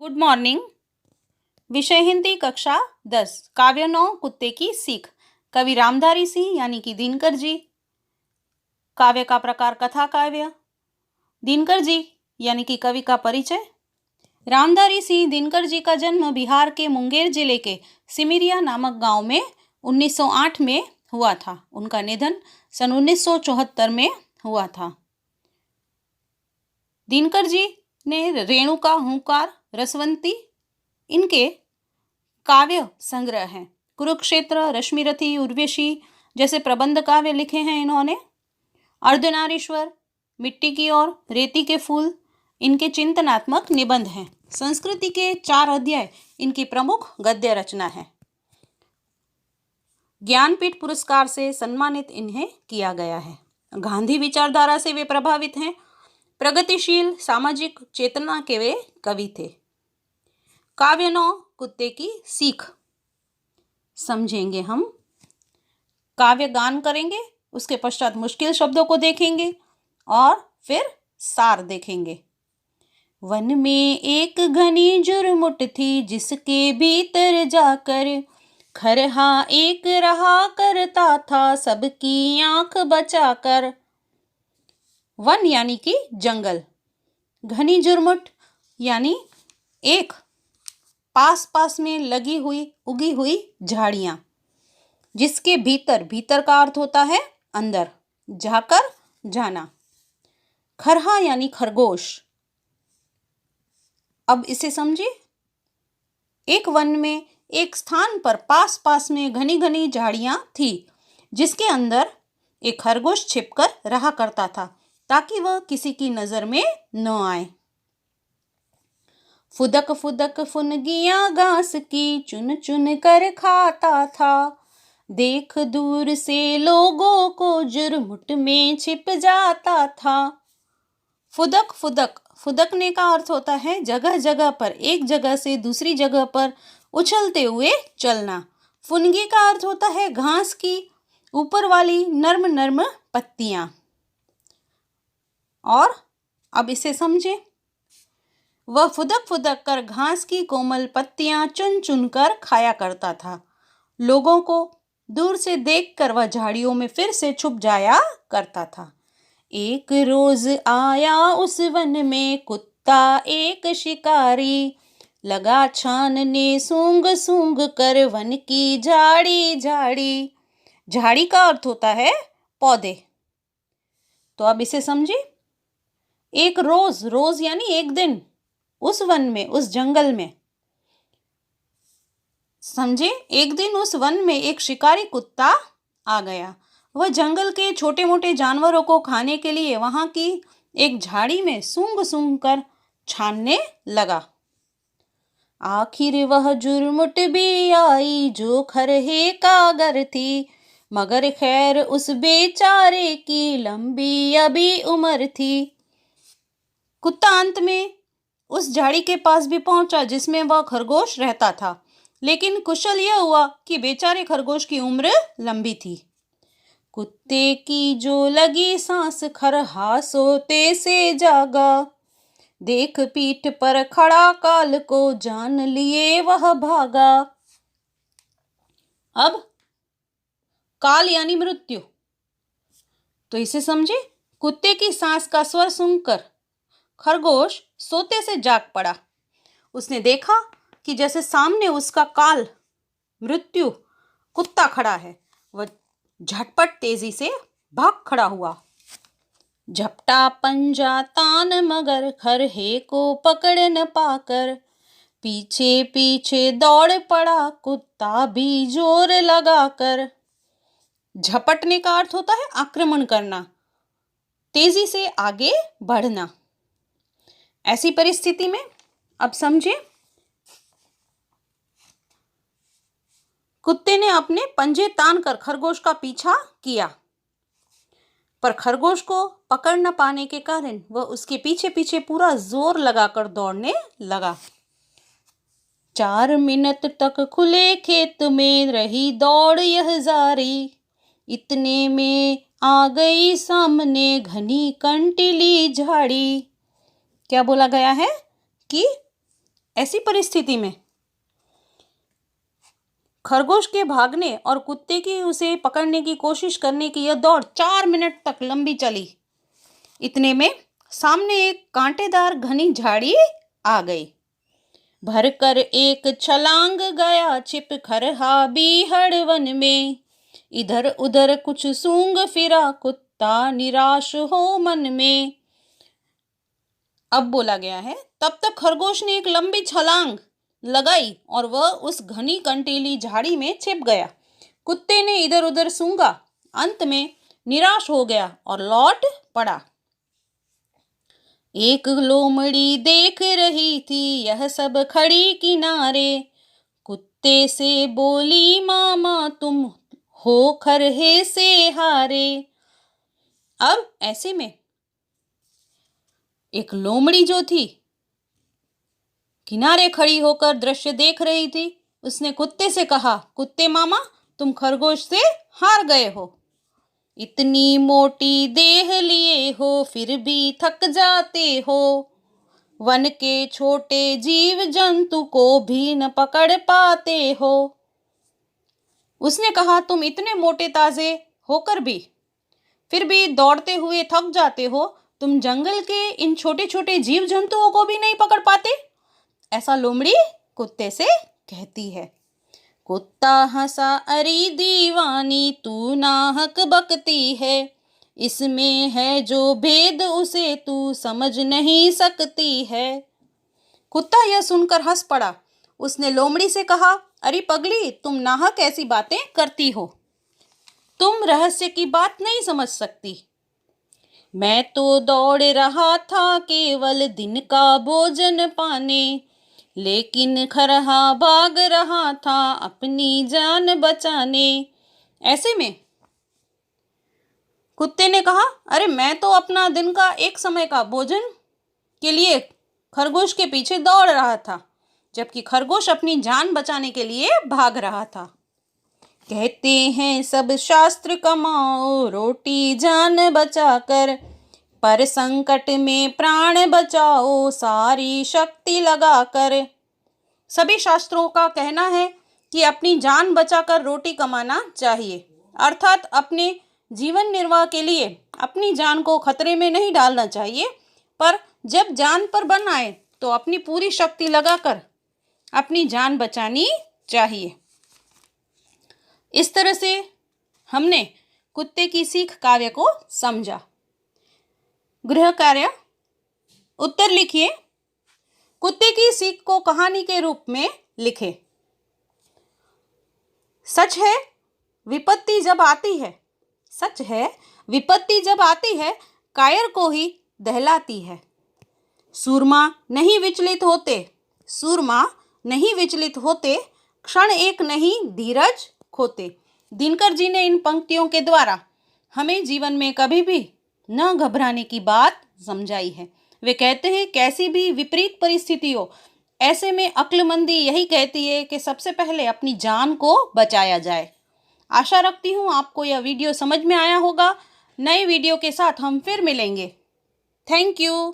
Good morning. विषय हिंदी कक्षा 10 काव्य 9 कुत्ते की सीख। कवि रामधारी सिंह यानी कि दिनकर जी। काव्य का प्रकार कथा काव्य। दिनकर जी यानी कि कवि का परिचय। रामधारी सिंह दिनकर जी का जन्म बिहार के मुंगेर जिले के सिमिरिया नामक गांव में 1908 में हुआ था। उनका निधन सन 1974 में हुआ था। दिनकर जी ने रेणुका, हुंकार, रसवंती इनके काव्य संग्रह हैं। कुरुक्षेत्र, रश्मिरथी, उर्वशी जैसे प्रबंध काव्य लिखे हैं इन्होंने। अर्धनारीश्वर, मिट्टी की ओर, रेती के फूल इनके चिंतनात्मक निबंध हैं। संस्कृति के 4 अध्याय इनकी प्रमुख गद्य रचना है। ज्ञानपीठ पुरस्कार से सम्मानित इन्हें किया गया है। गांधी विचारधारा से वे प्रभावित हैं। प्रगतिशील सामाजिक चेतना के वे कवि थे। काव्य 9 कुत्ते की सीख समझेंगे हम। काव्य गान करेंगे, उसके पश्चात मुश्किल शब्दों को देखेंगे और फिर सार देखेंगे। वन में एक घनी जुरमुट थी, जिसके भीतर जाकर खरहा एक रहा करता था, सबकी आंख बचाकर। वन यानी कि जंगल, घनी जुरमुट यानी एक पास पास में लगी हुई उगी हुई झाड़ियां, जिसके भीतर, भीतर का अर्थ होता है अंदर, जाकर जाना। खरहा यानी खरगोश। अब इसे समझिए। एक वन में एक स्थान पर पास पास में घनी घनी झाड़ियां थी, जिसके अंदर एक खरगोश छिपकर रहा करता था, ताकि वह किसी की नजर में न आए। फुदक फुदक फुनगियां घास की चुन चुन कर खाता था, देख दूर से लोगों को जुरमुट में छिप जाता था। फुदक फुदक, फुदकने का अर्थ होता है जगह जगह पर, एक जगह से दूसरी जगह पर उछलते हुए चलना। फुनगी का अर्थ होता है घास की ऊपर वाली नर्म नर्म पत्तियां। और अब इसे समझे। वह फुदक फुदक कर घास की कोमल पत्तियां चुन चुन कर खाया करता था। लोगों को दूर से देखकर वह झाड़ियों में फिर से छुप जाया करता था। एक रोज आया उस वन में कुत्ता एक शिकारी, लगा छानने सूंघ सूंघ कर वन की झाड़ी झाड़ी। झाड़ी का अर्थ होता है पौधे। तो अब इसे समझे। एक रोज, रोज यानी एक दिन, उस वन में, उस जंगल में। समझे, एक दिन उस वन में एक शिकारी कुत्ता आ गया। वह जंगल के छोटे मोटे जानवरों को खाने के लिए वहां की एक झाड़ी में सूंघ सूंघ कर छानने लगा। आखिर वह जुरमुट भी आई जो खरहे कागर थी, मगर खैर उस बेचारे की लंबी अभी उम्र थी। कुत्ता अंत में उस झाड़ी के पास भी पहुंचा जिसमें वह खरगोश रहता था, लेकिन कुशल यह हुआ कि बेचारे खरगोश की उम्र लंबी थी। कुत्ते की जो लगी सांस, खरहा सोते से जागा, देख पीठ पर खड़ा काल को जान लिए वह भागा। अब काल यानी मृत्यु, तो इसे समझे। कुत्ते की सांस का स्वर सुनकर खरगोश सोते से जाग पड़ा। उसने देखा कि जैसे सामने उसका काल, मृत्यु, कुत्ता खड़ा है। वह झटपट तेजी से भाग खड़ा हुआ। झपटा पंजा तान मगर खरहे को पकड़ न पाकर, पीछे पीछे दौड़ पड़ा कुत्ता भी जोर लगाकर। झपटने का अर्थ होता है आक्रमण करना, तेजी से आगे बढ़ना। ऐसी परिस्थिति में अब समझे, कुत्ते ने अपने पंजे तानकर खरगोश का पीछा किया, पर खरगोश को पकड़ न पाने के कारण वह उसके पीछे पीछे पूरा जोर लगाकर दौड़ने लगा। 4 मिनट तक खुले खेत में रही दौड़ यह जारी, इतने में आ गई सामने घनी कंटीली झाड़ी। क्या बोला गया है कि ऐसी परिस्थिति में खरगोश के भागने और कुत्ते की उसे पकड़ने की कोशिश करने की यह दौड़ 4 मिनट तक लंबी चली। इतने में सामने एक कांटेदार घनी झाड़ी आ गई। भरकर एक छलांग गया छिप खरहा बीहड़ वन में। इधर उधर कुछ सूंघ फिरा कुत्ता निराश हो मन में। अब बोला गया है, तब तक खरगोश ने एक लंबी छलांग लगाई और वह उस घनी कंटीली झाड़ी में छिप गया। कुत्ते ने इधर उधर सूंघा, अंत में निराश हो गया और लौट पड़ा। एक लोमड़ी देख रही थी यह सब खड़ी किनारे। कुत्ते से बोली, मामा तुम हो खरहे से हारे। अब ऐसे में एक लोमड़ी जो थी किनारे खड़ी होकर दृश्य देख रही थी। उसने कुत्ते से कहा, कुत्ते मामा तुम खरगोश से हार गए हो। इतनी मोटी देह लिए हो फिर भी थक जाते हो। वन के छोटे जीव जंतु को भी न पकड़ पाते हो। उसने कहा, तुम इतने मोटे ताजे होकर भी फिर भी दौड़ते हुए थक जाते हो। तुम जंगल के इन छोटे छोटे जीव जंतुओं को भी नहीं पकड़ पाते। ऐसा लोमड़ी कुत्ते से कहती है। कुत्ता हंसा, अरे दीवानी तू नाहक बकती है। इसमें है जो भेद उसे तू समझ नहीं सकती है। कुत्ता यह सुनकर हंस पड़ा। उसने लोमड़ी से कहा, अरे पगली तुम नाहक ऐसी बातें करती हो। तुम रहस्य की बात नहीं समझ सकती। मैं तो दौड़ रहा था केवल दिन का भोजन पाने, लेकिन खरहा भाग रहा था अपनी जान बचाने। ऐसे में कुत्ते ने कहा, अरे मैं तो अपना दिन का एक समय का भोजन के लिए खरगोश के पीछे दौड़ रहा था, जबकि खरगोश अपनी जान बचाने के लिए भाग रहा था। कहते हैं सब शास्त्र कमाओ रोटी जान बचाकर, पर संकट में प्राण बचाओ सारी शक्ति लगाकर। सभी शास्त्रों का कहना है कि अपनी जान बचाकर रोटी कमाना चाहिए, अर्थात अपने जीवन निर्वाह के लिए अपनी जान को खतरे में नहीं डालना चाहिए, पर जब जान पर बन आए तो अपनी पूरी शक्ति लगाकर अपनी जान बचानी चाहिए। इस तरह से हमने कुत्ते की सीख काव्य को समझा। गृह कार्य, उत्तर लिखिए। कुत्ते की सीख को कहानी के रूप में लिखे। सच है विपत्ति जब आती है, सच है विपत्ति जब आती है कायर को ही दहलाती है। सूरमा नहीं विचलित होते, सूरमा नहीं विचलित होते, क्षण एक नहीं धीरज खोते। दिनकर जी ने इन पंक्तियों के द्वारा हमें जीवन में कभी भी न घबराने की बात समझाई है। वे कहते हैं कैसी भी विपरीत परिस्थिति हो, ऐसे में अक्लमंदी यही कहती है कि सबसे पहले अपनी जान को बचाया जाए। आशा रखती हूँ आपको यह वीडियो समझ में आया होगा। नए वीडियो के साथ हम फिर मिलेंगे। Thank you.